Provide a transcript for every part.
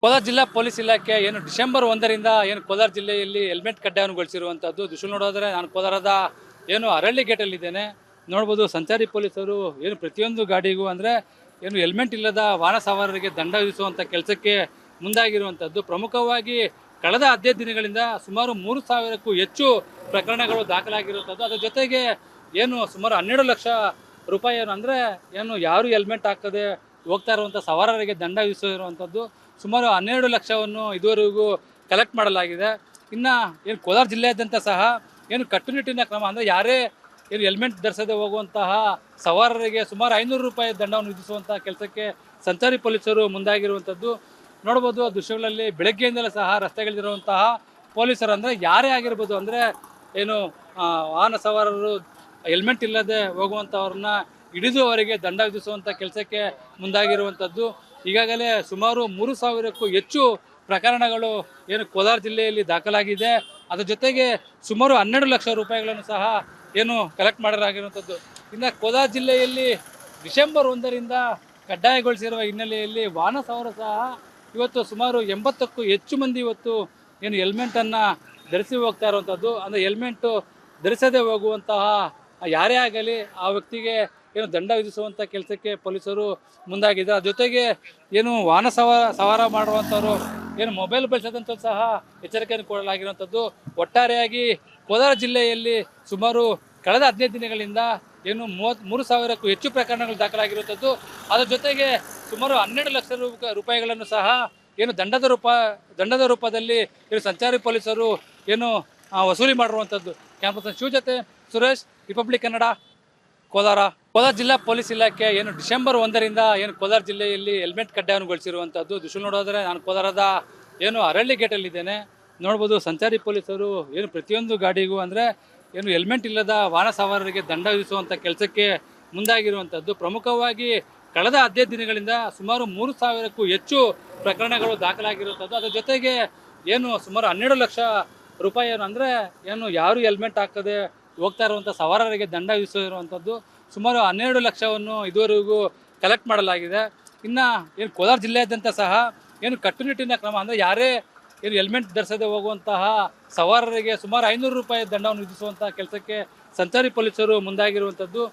ಕೋಲಾರ ಜಿಲ್ಲಾ ಪೊಲೀಸ್ ಇಲಾಖೆ ಏನು ಡಿಸೆಂಬರ್ 1ರಿಂದ ಏನು ಕೋಲಾರ ಜಿಲ್ಲೆಯಲ್ಲಿ ಹೆಲ್ಮೆಟ್ ಕಡ್ಡಾಯಗೊಳಿಸಿರುವಂಥದ್ದು. ದೃಶ್ಯ ನೋಡೋದ್ರೆ ನಾನು ಕೋಲಾರದ ಏನು ಅರಳ್ಳಿ ಗೇಟಲ್ಲಿ ಇದ್ದೇನೆ. ನೋಡ್ಬೋದು ಸಂಚಾರಿ ಪೊಲೀಸರು ಏನು ಪ್ರತಿಯೊಂದು ಗಾಡಿಗೂ ಅಂದರೆ ಏನು ಹೆಲ್ಮೆಟ್ ಇಲ್ಲದ ವಾಹನ ಸವಾರರಿಗೆ ದಂಡ ವಿಧಿಸುವಂಥ ಕೆಲಸಕ್ಕೆ ಮುಂದಾಗಿರುವಂಥದ್ದು. ಪ್ರಮುಖವಾಗಿ ಕಳೆದ 15 ದಿನಗಳಿಂದ ಸುಮಾರು 3,000ಕ್ಕೂ ಹೆಚ್ಚು ಪ್ರಕರಣಗಳು ದಾಖಲಾಗಿರುವಂಥದ್ದು. ಅದರ ಜೊತೆಗೆ ಏನು ಸುಮಾರು 12 ಲಕ್ಷ ರೂಪಾಯಿ ಅಂದರೆ ಏನು ಯಾರು ಹೆಲ್ಮೆಟ್ ಹಾಕದೆ ಹೋಗ್ತಾ ಇರುವಂಥ ಸವಾರರಿಗೆ ದಂಡ ವಿಧಿಸಿರುವಂಥದ್ದು. ಸುಮಾರು 12 ಲಕ್ಷವನ್ನು ಇದುವರೆಗೂ ಕಲೆಕ್ಟ್ ಮಾಡಲಾಗಿದೆ. ಇನ್ನು ಏನು ಕೋಲಾರ ಜಿಲ್ಲೆಯಾದ್ಯಂತ ಸಹ ಏನು ಕಟ್ಟುನಿಟ್ಟಿನ ಕ್ರಮ ಅಂದರೆ ಯಾರೇ ಏನು ಹೆಲ್ಮೆಟ್ ಧರಿಸದೆ ಹೋಗುವಂತಹ ಸವಾರರಿಗೆ ಸುಮಾರು 500 ರೂಪಾಯಿ ದಂಡವನ್ನು ವಿಧಿಸುವಂಥ ಕೆಲಸಕ್ಕೆ ಸಂಚಾರಿ ಪೊಲೀಸರು ಮುಂದಾಗಿರುವಂಥದ್ದು. ನೋಡ್ಬೋದು ಆ ದೃಶ್ಯಗಳಲ್ಲಿ ಬೆಳಗ್ಗೆಯಿಂದಲೇ ಸಹ ರಸ್ತೆಗಳಿರುವಂತಹ ಪೊಲೀಸರು ಅಂದರೆ ಯಾರೇ ಆಗಿರ್ಬೋದು ಅಂದರೆ ಏನು ವಾಹನ ಸವಾರರು ಹೆಲ್ಮೆಟ್ ಇಲ್ಲದೆ ಹೋಗುವಂಥವ್ರನ್ನ ಹಿಡಿದು ಅವರಿಗೆ ದಂಡ ವಿಧಿಸುವಂಥ ಕೆಲಸಕ್ಕೆ ಮುಂದಾಗಿರುವಂಥದ್ದು. ಈಗಾಗಲೇ ಸುಮಾರು 3,000ಕ್ಕೂ ಹೆಚ್ಚು ಪ್ರಕರಣಗಳು ಏನು ಕೋಲಾರ ಜಿಲ್ಲೆಯಲ್ಲಿ ದಾಖಲಾಗಿದೆ. ಅದರ ಜೊತೆಗೆ ಸುಮಾರು 12 ಲಕ್ಷ ರೂಪಾಯಿಗಳನ್ನು ಸಹ ಏನು ಕಲೆಕ್ಟ್ ಮಾಡಲಾಗಿರುವಂಥದ್ದು. ಇನ್ನು ಕೋಲಾರ ಜಿಲ್ಲೆಯಲ್ಲಿ ಡಿಸೆಂಬರ್ 1ರಿಂದ ಕಡ್ಡಾಯಗೊಳಿಸಿರುವ ಹಿನ್ನೆಲೆಯಲ್ಲಿ ವಾಹನ ಸವಾರರು ಸಹ ಇವತ್ತು ಸುಮಾರು 80ಕ್ಕೂ ಹೆಚ್ಚು ಮಂದಿ ಇವತ್ತು ಏನು ಹೆಲ್ಮೆಟನ್ನು ಧರಿಸಿ ಹೋಗ್ತಾ ಇರುವಂಥದ್ದು. ಅಂದರೆ ಹೆಲ್ಮೆಟ್ಟು ಧರಿಸದೆ ಹೋಗುವಂತಹ ಯಾರೇ ಆಗಲಿ ಆ ವ್ಯಕ್ತಿಗೆ ಏನು ದಂಡ ವಿಧಿಸುವಂಥ ಕೆಲಸಕ್ಕೆ ಪೊಲೀಸರು ಮುಂದಾಗಿದ್ದಾರೆ. ಅದ್ರ ಜೊತೆಗೆ ಏನು ವಾಹನ ಸವಾರ ಮಾಡುವಂಥವ್ರು ಏನು ಮೊಬೈಲ್ ಬಳಸೋದಂತ ಸಹ ಎಚ್ಚರಿಕೆಯನ್ನು ಕೊಡಲಾಗಿರುವಂಥದ್ದು. ಒಟ್ಟಾರೆಯಾಗಿ ಕೋಲಾರ ಜಿಲ್ಲೆಯಲ್ಲಿ ಸುಮಾರು ಕಳೆದ 15 ದಿನಗಳಿಂದ ಏನು 3,000ಕ್ಕೂ ಹೆಚ್ಚು ಪ್ರಕರಣಗಳು ದಾಖಲಾಗಿರುವಂಥದ್ದು. ಅದರ ಜೊತೆಗೆ ಸುಮಾರು 12 ಲಕ್ಷ ರೂಪಾಯಿಗಳನ್ನು ಸಹ ಏನು ದಂಡದ ರೂಪದಲ್ಲಿ ಏನು ಸಂಚಾರಿ ಪೊಲೀಸರು ಏನು ವಸೂಲಿ ಮಾಡಿರುವಂಥದ್ದು. ಕ್ಯಾಂಪಸ್ ಶಿವ ಜೊತೆ ಸುರೇಶ್, ರಿಪಬ್ಲಿಕ್ ಕನ್ನಡ, ಕೋಲಾರ. ಕೋಲಾರ ಜಿಲ್ಲಾ ಪೊಲೀಸ್ ಇಲಾಖೆ ಏನು ಡಿಸೆಂಬರ್ 1ರಿಂದ ಏನು ಕೋಲಾರ ಜಿಲ್ಲೆಯಲ್ಲಿ ಹೆಲ್ಮೆಟ್ ಕಡ್ಡಾಯಗೊಳಿಸಿರುವಂಥದ್ದು. ದೃಶ್ಯ ನೋಡೋದ್ರೆ ನಾನು ಕೋಲಾರದ ಏನು ಅರಳ್ಳಿ ಗೇಟಲ್ಲಿ ಇದ್ದೇನೆ. ನೋಡ್ಬೋದು ಸಂಚಾರಿ ಪೊಲೀಸರು ಏನು ಪ್ರತಿಯೊಂದು ಗಾಡಿಗೂ ಅಂದರೆ ಏನು ಹೆಲ್ಮೆಟ್ ಇಲ್ಲದ ವಾಹನ ಸವಾರರಿಗೆ ದಂಡ ವಿಧಿಸುವಂಥ ಕೆಲಸಕ್ಕೆ ಮುಂದಾಗಿರುವಂಥದ್ದು. ಪ್ರಮುಖವಾಗಿ ಕಳೆದ 15 ದಿನಗಳಿಂದ ಸುಮಾರು 3,000ಕ್ಕೂ ಹೆಚ್ಚು ಪ್ರಕರಣಗಳು ದಾಖಲಾಗಿರುವಂಥದ್ದು. ಅದರ ಜೊತೆಗೆ ಏನು ಸುಮಾರು 12 ಲಕ್ಷ ರೂಪಾಯಿ ಅಂದರೆ ಏನು ಯಾರು ಹೆಲ್ಮೆಟ್ ಹಾಕದೆ ಹೋಗ್ತಾ ಇರುವಂಥ ಸವಾರರಿಗೆ ದಂಡ ವಿಧಿಸಿರುವಂಥದ್ದು. ಸುಮಾರು 12 ಲಕ್ಷವನ್ನು ಇದುವರೆಗೂ ಕಲೆಕ್ಟ್ ಮಾಡಲಾಗಿದೆ. ಇನ್ನು ಏನು ಕೋಲಾರ ಜಿಲ್ಲೆಯಾದ್ಯಂತ ಸಹ ಏನು ಕಟ್ಟುನಿಟ್ಟಿನ ಕ್ರಮ ಅಂದರೆ ಯಾರೇ ಏನು ಹೆಲ್ಮೆಟ್ ಧರಿಸದೆ ಹೋಗುವಂತಹ ಸವಾರರಿಗೆ ಸುಮಾರು 500 ರೂಪಾಯಿ ದಂಡವನ್ನು ವಿಧಿಸುವಂಥ ಕೆಲಸಕ್ಕೆ ಸಂಚಾರಿ ಪೊಲೀಸರು ಮುಂದಾಗಿರುವಂಥದ್ದು.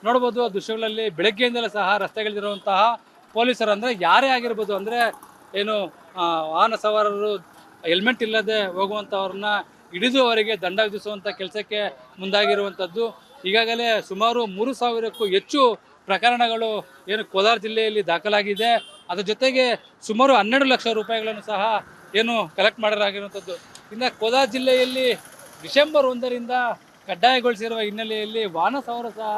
ನೋಡ್ಬೋದು ಆ ದೃಶ್ಯಗಳಲ್ಲಿ ಬೆಳಗ್ಗೆಯಿಂದಲೇ ಸಹ ರಸ್ತೆಗಳಿರುವಂತಹ ಪೊಲೀಸರು ಅಂದರೆ ಯಾರೇ ಆಗಿರ್ಬೋದು ಅಂದರೆ ಏನು ವಾಹನ ಸವಾರರು ಹೆಲ್ಮೆಟ್ ಇಲ್ಲದೆ ಹೋಗುವಂಥವ್ರನ್ನ ಹಿಡಿದು ಅವರಿಗೆ ದಂಡ ವಿಧಿಸುವಂಥ ಕೆಲಸಕ್ಕೆ ಮುಂದಾಗಿರುವಂಥದ್ದು. ಈಗಾಗಲೇ ಸುಮಾರು 3,000ಕ್ಕೂ ಹೆಚ್ಚು ಪ್ರಕರಣಗಳು ಏನು ಕೋಲಾರ ಜಿಲ್ಲೆಯಲ್ಲಿ ದಾಖಲಾಗಿದೆ. ಅದರ ಜೊತೆಗೆ ಸುಮಾರು 12 ಲಕ್ಷ ರೂಪಾಯಿಗಳನ್ನು ಸಹ ಏನು ಕಲೆಕ್ಟ್ ಮಾಡಲಾಗಿರುವಂಥದ್ದು. ಇನ್ನು ಕೋಲಾರ ಜಿಲ್ಲೆಯಲ್ಲಿ ಡಿಸೆಂಬರ್ 1ರಿಂದ ಕಡ್ಡಾಯಗೊಳಿಸಿರುವ ಹಿನ್ನೆಲೆಯಲ್ಲಿ ವಾಹನ ಸವಾರರು ಸಹ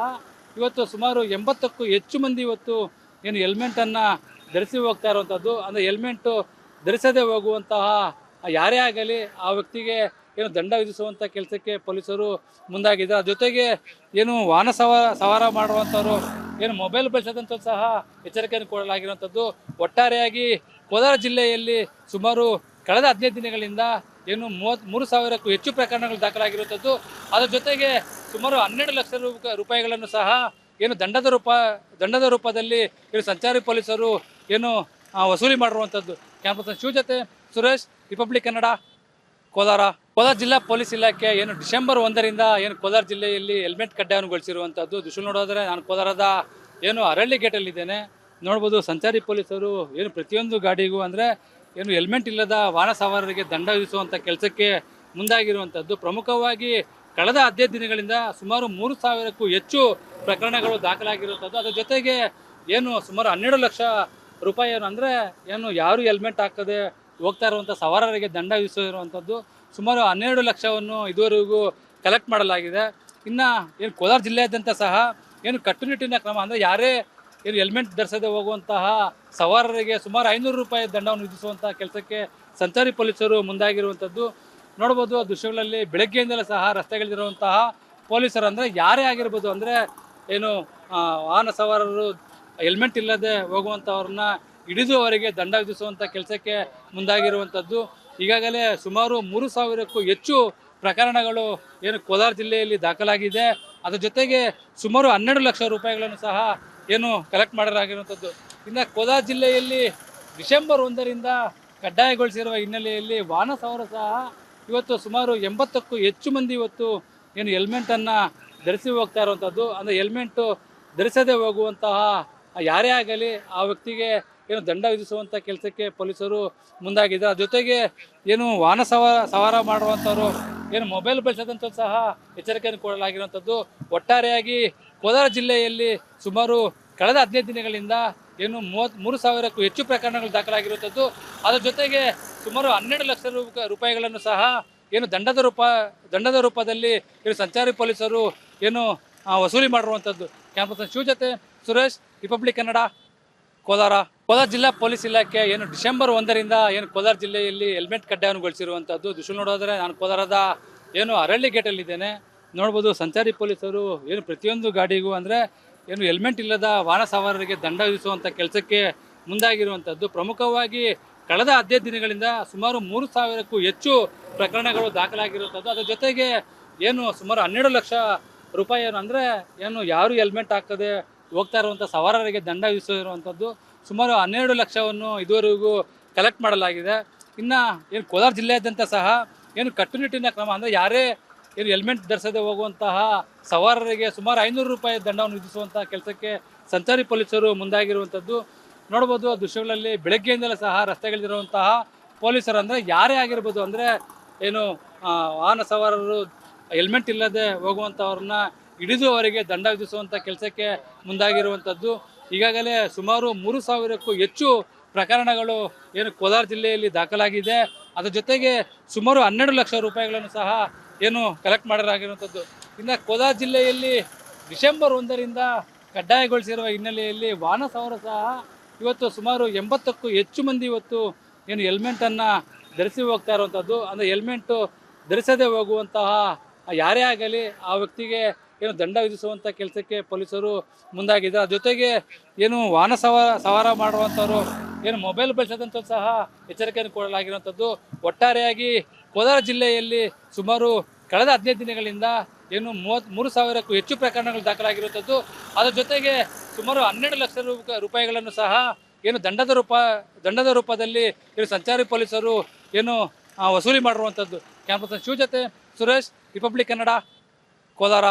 ಇವತ್ತು ಸುಮಾರು 80ಕ್ಕೂ ಹೆಚ್ಚು ಮಂದಿ ಇವತ್ತು ಏನು ಹೆಲ್ಮೆಟನ್ನು ಧರಿಸಿ ಹೋಗ್ತಾ ಇರುವಂಥದ್ದು. ಅಂದರೆ ಹೆಲ್ಮೆಟ್ಟು ಧರಿಸದೆ ಹೋಗುವಂತಹ ಯಾರೇ ಆಗಲಿ ಆ ವ್ಯಕ್ತಿಗೆ ಏನು ದಂಡ ವಿಧಿಸುವಂಥ ಕೆಲಸಕ್ಕೆ ಪೊಲೀಸರು ಮುಂದಾಗಿದ್ದಾರೆ. ಅದ್ರ ಜೊತೆಗೆ ಏನು ವಾಹನ ಸವಾರ ಮಾಡುವಂಥವ್ರು ಏನು ಮೊಬೈಲ್ ಬಳಸೋದಂತ ಸಹ ಎಚ್ಚರಿಕೆಯನ್ನು ಕೊಡಲಾಗಿರುವಂಥದ್ದು. ಒಟ್ಟಾರೆಯಾಗಿ ಕೋಲಾರ ಜಿಲ್ಲೆಯಲ್ಲಿ ಸುಮಾರು ಕಳೆದ 15 ದಿನಗಳಿಂದ ಏನು 3,000ಕ್ಕೂ ಹೆಚ್ಚು ಪ್ರಕರಣಗಳು ದಾಖಲಾಗಿರುವಂಥದ್ದು. ಅದರ ಜೊತೆಗೆ ಸುಮಾರು 12 ಲಕ್ಷ ರೂಪಾಯಿಗಳನ್ನು ಸಹ ಏನು ದಂಡದ ರೂಪದಲ್ಲಿ ಏನು ಸಂಚಾರಿ ಪೊಲೀಸರು ಏನು ವಸೂಲಿ ಮಾಡಿರುವಂಥದ್ದು. ಕ್ಯಾಂಪಸ್ ಶಿವ ಜೊತೆ ಸುರೇಶ್, ರಿಪಬ್ಲಿಕ್ ಕನ್ನಡ, ಕೋಲಾರ. ಕೋಲಾರ ಜಿಲ್ಲಾ ಪೊಲೀಸ್ ಇಲಾಖೆ ಏನು ಡಿಸೆಂಬರ್ 1ರಿಂದ ಏನು ಕೋಲಾರ ಜಿಲ್ಲೆಯಲ್ಲಿ ಹೆಲ್ಮೆಟ್ ಕಡ್ಡಾಯಗೊಳಿಸಿರುವಂಥದ್ದು. ದೃಶ್ಯ ನೋಡೋದ್ರೆ ನಾನು ಕೋಲಾರದ ಏನು ಅರಳ್ಳಿ ಗೇಟಲ್ಲಿ ಇದ್ದೇನೆ. ನೋಡ್ಬೋದು ಸಂಚಾರಿ ಪೊಲೀಸರು ಏನು ಪ್ರತಿಯೊಂದು ಗಾಡಿಗೂ ಅಂದರೆ ಏನು ಹೆಲ್ಮೆಟ್ ಇಲ್ಲದ ವಾಹನ ಸವಾರರಿಗೆ ದಂಡ ವಿಧಿಸುವಂಥ ಕೆಲಸಕ್ಕೆ ಮುಂದಾಗಿರುವಂಥದ್ದು. ಪ್ರಮುಖವಾಗಿ ಕಳೆದ 15 ದಿನಗಳಿಂದ ಸುಮಾರು 3,000ಕ್ಕೂ ಹೆಚ್ಚು ಪ್ರಕರಣಗಳು ದಾಖಲಾಗಿರುವಂಥದ್ದು. ಅದರ ಜೊತೆಗೆ ಏನು ಸುಮಾರು 12 ಲಕ್ಷ ರೂಪಾಯಿ ಅಂದರೆ ಏನು ಯಾರು ಹೆಲ್ಮೆಟ್ ಹಾಕದೆ ಹೋಗ್ತಾ ಇರುವಂಥ ಸವಾರರಿಗೆ ದಂಡ ವಿಧಿಸಿರುವಂಥದ್ದು. ಸುಮಾರು 12 ಲಕ್ಷವನ್ನು ಇದುವರೆಗೂ ಕಲೆಕ್ಟ್ ಮಾಡಲಾಗಿದೆ. ಇನ್ನು ಏನು ಕೋಲಾರ ಜಿಲ್ಲೆಯಾದ್ಯಂತ ಸಹ ಏನು ಕಟ್ಟುನಿಟ್ಟಿನ ಕ್ರಮ ಅಂದರೆ ಯಾರೇ ಏನು ಹೆಲ್ಮೆಟ್ ಧರಿಸದೆ ಹೋಗುವಂತಹ ಸವಾರರಿಗೆ ಸುಮಾರು 500 ರೂಪಾಯಿ ದಂಡವನ್ನು ವಿಧಿಸುವಂಥ ಕೆಲಸಕ್ಕೆ ಸಂಚಾರಿ ಪೊಲೀಸರು ಮುಂದಾಗಿರುವಂಥದ್ದು. ನೋಡ್ಬೋದು ಆ ದೃಶ್ಯಗಳಲ್ಲಿ ಬೆಳಗ್ಗೆಯಿಂದಲೇ ಸಹ ರಸ್ತೆಗಳಿರುವಂತಹ ಪೊಲೀಸರು ಅಂದರೆ ಯಾರೇ ಆಗಿರ್ಬೋದು ಅಂದರೆ ಏನು ವಾಹನ ಸವಾರರು ಹೆಲ್ಮೆಟ್ ಇಲ್ಲದೆ ಹೋಗುವಂಥವ್ರನ್ನ ಹಿಡಿದು ಅವರಿಗೆ ದಂಡ ವಿಧಿಸುವಂಥ ಕೆಲಸಕ್ಕೆ ಮುಂದಾಗಿರುವಂಥದ್ದು. ಈಗಾಗಲೇ ಸುಮಾರು 3,000ಕ್ಕೂ ಹೆಚ್ಚು ಪ್ರಕರಣಗಳು ಏನು ಕೋಲಾರ ಜಿಲ್ಲೆಯಲ್ಲಿ ದಾಖಲಾಗಿದೆ. ಅದರ ಜೊತೆಗೆ ಸುಮಾರು 12 ಲಕ್ಷ ರೂಪಾಯಿಗಳನ್ನು ಸಹ ಏನು ಕಲೆಕ್ಟ್ ಮಾಡಲಾಗಿರುವಂಥದ್ದು. ಇನ್ನು ಕೋಲಾರ ಜಿಲ್ಲೆಯಲ್ಲಿ ಡಿಸೆಂಬರ್ 1ರಿಂದ ಕಡ್ಡಾಯಗೊಳಿಸಿರುವ ಹಿನ್ನೆಲೆಯಲ್ಲಿ ವಾಹನ ಸವಾರರು ಸಹ ಇವತ್ತು ಸುಮಾರು 80ಕ್ಕೂ ಹೆಚ್ಚು ಮಂದಿ ಇವತ್ತು ಏನು ಹೆಲ್ಮೆಟನ್ನು ಧರಿಸಿ ಹೋಗ್ತಾ ಇರುವಂಥದ್ದು. ಅಂದರೆ ಹೆಲ್ಮೆಟ್ಟು ಧರಿಸದೇ ಹೋಗುವಂತಹ ಯಾರೇ ಆಗಲಿ ಆ ವ್ಯಕ್ತಿಗೆ ಏನು ದಂಡ ವಿಧಿಸುವಂಥ ಕೆಲಸಕ್ಕೆ ಪೊಲೀಸರು ಮುಂದಾಗಿದ್ದಾರೆ. ಜೊತೆಗೆ ಏನು ವಾಹನ ಸವಾರ ಮಾಡುವಂಥವ್ರು ಏನು ಮೊಬೈಲ್ ಬಳಸದಂತ ಸಹ ಎಚ್ಚರಿಕೆಯನ್ನು ಕೊಡಲಾಗಿರುವಂಥದ್ದು. ಒಟ್ಟಾರೆಯಾಗಿ ಕೋಲಾರ ಜಿಲ್ಲೆಯಲ್ಲಿ ಸುಮಾರು ಕಳೆದ 15 ದಿನಗಳಿಂದ ಏನು 33,000ಕ್ಕೂ ಹೆಚ್ಚು ಪ್ರಕರಣಗಳು ದಾಖಲಾಗಿರುವಂಥದ್ದು. ಅದರ ಜೊತೆಗೆ ಸುಮಾರು 12 ಲಕ್ಷ ರೂಪಾಯಿಗಳನ್ನು ಸಹ ಏನು ದಂಡದ ರೂಪದಲ್ಲಿ ಏನು ಸಂಚಾರಿ ಪೊಲೀಸರು ಏನು ವಸೂಲಿ ಮಾಡಿರುವಂಥದ್ದು. ಕ್ಯಾಂಪಸ್ ಶಿವ ಜೊತೆ ಸುರೇಶ್, ರಿಪಬ್ಲಿಕ್ ಕನ್ನಡ, ಕೋಲಾರ. ಕೋಲಾರ ಜಿಲ್ಲಾ ಪೊಲೀಸ್ ಇಲಾಖೆ ಏನು ಡಿಸೆಂಬರ್ 1ರಿಂದ ಏನು ಕೋಲಾರ ಜಿಲ್ಲೆಯಲ್ಲಿ ಹೆಲ್ಮೆಟ್ ಕಡ್ಡಾಯಗೊಳಿಸಿರುವಂಥದ್ದು. ದೃಶ್ಯ ನೋಡೋದ್ರೆ ನಾನು ಕೋಲಾರದ ಏನು ಅರಳ್ಳಿ ಗೇಟಲ್ಲಿದ್ದೇನೆ. ನೋಡ್ಬೋದು ಸಂಚಾರಿ ಪೊಲೀಸರು ಏನು ಪ್ರತಿಯೊಂದು ಗಾಡಿಗೂ ಅಂದರೆ ಏನು ಹೆಲ್ಮೆಟ್ ಇಲ್ಲದ ವಾಹನ ಸವಾರರಿಗೆ ದಂಡ ವಿಧಿಸುವಂಥ ಕೆಲಸಕ್ಕೆ ಮುಂದಾಗಿರುವಂಥದ್ದು. ಪ್ರಮುಖವಾಗಿ ಕಳೆದ 15 ದಿನಗಳಿಂದ ಸುಮಾರು 3,000ಕ್ಕೂ ಹೆಚ್ಚು ಪ್ರಕರಣಗಳು ದಾಖಲಾಗಿರುವಂಥದ್ದು. ಅದರ ಜೊತೆಗೆ ಏನು ಸುಮಾರು 12 ಲಕ್ಷ ರೂಪಾಯಿ ಅಂದರೆ ಏನು ಯಾರು ಹೆಲ್ಮೆಟ್ ಹಾಕದೆ ಹೋಗ್ತಾ ಇರುವಂಥ ಸವಾರರಿಗೆ ದಂಡ ವಿಧಿಸಿರುವಂಥದ್ದು. ಸುಮಾರು 12 ಲಕ್ಷವನ್ನು ಇದುವರೆಗೂ ಕಲೆಕ್ಟ್ ಮಾಡಲಾಗಿದೆ. ಇನ್ನು ಏನು ಕೋಲಾರ ಜಿಲ್ಲೆಯಾದ್ಯಂತ ಸಹ ಏನು ಕಟ್ಟುನಿಟ್ಟಿನ ಕ್ರಮ ಅಂದರೆ ಯಾರೇ ಏನು ಹೆಲ್ಮೆಟ್ ಧರಿಸದೆ ಹೋಗುವಂತಹ ಸವಾರರಿಗೆ ಸುಮಾರು 500 ರೂಪಾಯಿ ದಂಡವನ್ನು ವಿಧಿಸುವಂಥ ಕೆಲಸಕ್ಕೆ ಸಂಚಾರಿ ಪೊಲೀಸರು ಮುಂದಾಗಿರುವಂಥದ್ದು. ನೋಡ್ಬೋದು ದೃಶ್ಯಗಳಲ್ಲಿ ಬೆಳಗ್ಗೆಯಿಂದಲೇ ಸಹ ರಸ್ತೆಗಳಿರುವಂತಹ ಪೊಲೀಸರು ಅಂದರೆ ಯಾರೇ ಆಗಿರ್ಬೋದು ಅಂದರೆ ಏನು ವಾಹನ ಸವಾರರು ಹೆಲ್ಮೆಟ್ ಇಲ್ಲದೆ ಹೋಗುವಂಥವ್ರನ್ನ ಹಿಡಿದು ಅವರಿಗೆ ದಂಡ ವಿಧಿಸುವಂಥ ಕೆಲಸಕ್ಕೆ ಮುಂದಾಗಿರುವಂಥದ್ದು. ಈಗಾಗಲೇ ಸುಮಾರು 3,000ಕ್ಕೂ ಹೆಚ್ಚು ಪ್ರಕರಣಗಳು ಏನು ಕೋಲಾರ ಜಿಲ್ಲೆಯಲ್ಲಿ ದಾಖಲಾಗಿದೆ. ಅದರ ಜೊತೆಗೆ ಸುಮಾರು 12 ಲಕ್ಷ ರೂಪಾಯಿಗಳನ್ನು ಸಹ ಏನು ಕಲೆಕ್ಟ್ ಮಾಡಲಾಗಿರುವಂಥದ್ದು. ಇನ್ನು ಕೋಲಾರ ಜಿಲ್ಲೆಯಲ್ಲಿ ಡಿಸೆಂಬರ್ 1ರಿಂದ ಕಡ್ಡಾಯಗೊಳಿಸಿರುವ ಹಿನ್ನೆಲೆಯಲ್ಲಿ ವಾಹನ ಸವಾರರು ಸಹ ಇವತ್ತು ಸುಮಾರು 80ಕ್ಕೂ ಹೆಚ್ಚು ಮಂದಿ ಇವತ್ತು ಏನು ಹೆಲ್ಮೆಟನ್ನು ಧರಿಸಿ ಹೋಗ್ತಾ ಇರುವಂಥದ್ದು. ಅಂದರೆ ಹೆಲ್ಮೆಟ್ಟು ಧರಿಸದೇ ಹೋಗುವಂತಹ ಯಾರೇ ಆಗಲಿ ಆ ವ್ಯಕ್ತಿಗೆ ಏನು ದಂಡ ವಿಧಿಸುವಂಥ ಕೆಲಸಕ್ಕೆ ಪೊಲೀಸರು ಮುಂದಾಗಿದ್ದಾರೆ. ಜೊತೆಗೆ ಏನು ವಾಹನ ಸವಾರ ಮಾಡುವಂಥವ್ರು ಏನು ಮೊಬೈಲ್ ಬಳಸದಂತ ಸಹ ಎಚ್ಚರಿಕೆಯನ್ನು ಕೊಡಲಾಗಿರುವಂಥದ್ದು. ಒಟ್ಟಾರೆಯಾಗಿ ಕೋಲಾರ ಜಿಲ್ಲೆಯಲ್ಲಿ ಸುಮಾರು ಕಳೆದ 15 ದಿನಗಳಿಂದ ಏನು 33,000ಕ್ಕೂ ಹೆಚ್ಚು ಪ್ರಕರಣಗಳು ದಾಖಲಾಗಿರುವಂಥದ್ದು. ಅದರ ಜೊತೆಗೆ ಸುಮಾರು 12 ಲಕ್ಷ ರೂಪಾಯಿಗಳನ್ನು ಸಹ ಏನು ದಂಡದ ರೂಪದಲ್ಲಿ ಏನು ಸಂಚಾರಿ ಪೊಲೀಸರು ಏನು ವಸೂಲಿ ಮಾಡಿರುವಂಥದ್ದು. ಕ್ಯಾಂಪಸ್ ಶಿವ ಜೊತೆ ಸುರೇಶ್, ರಿಪಬ್ಲಿಕ್ ಕನ್ನಡ, ಕೋಲಾರ.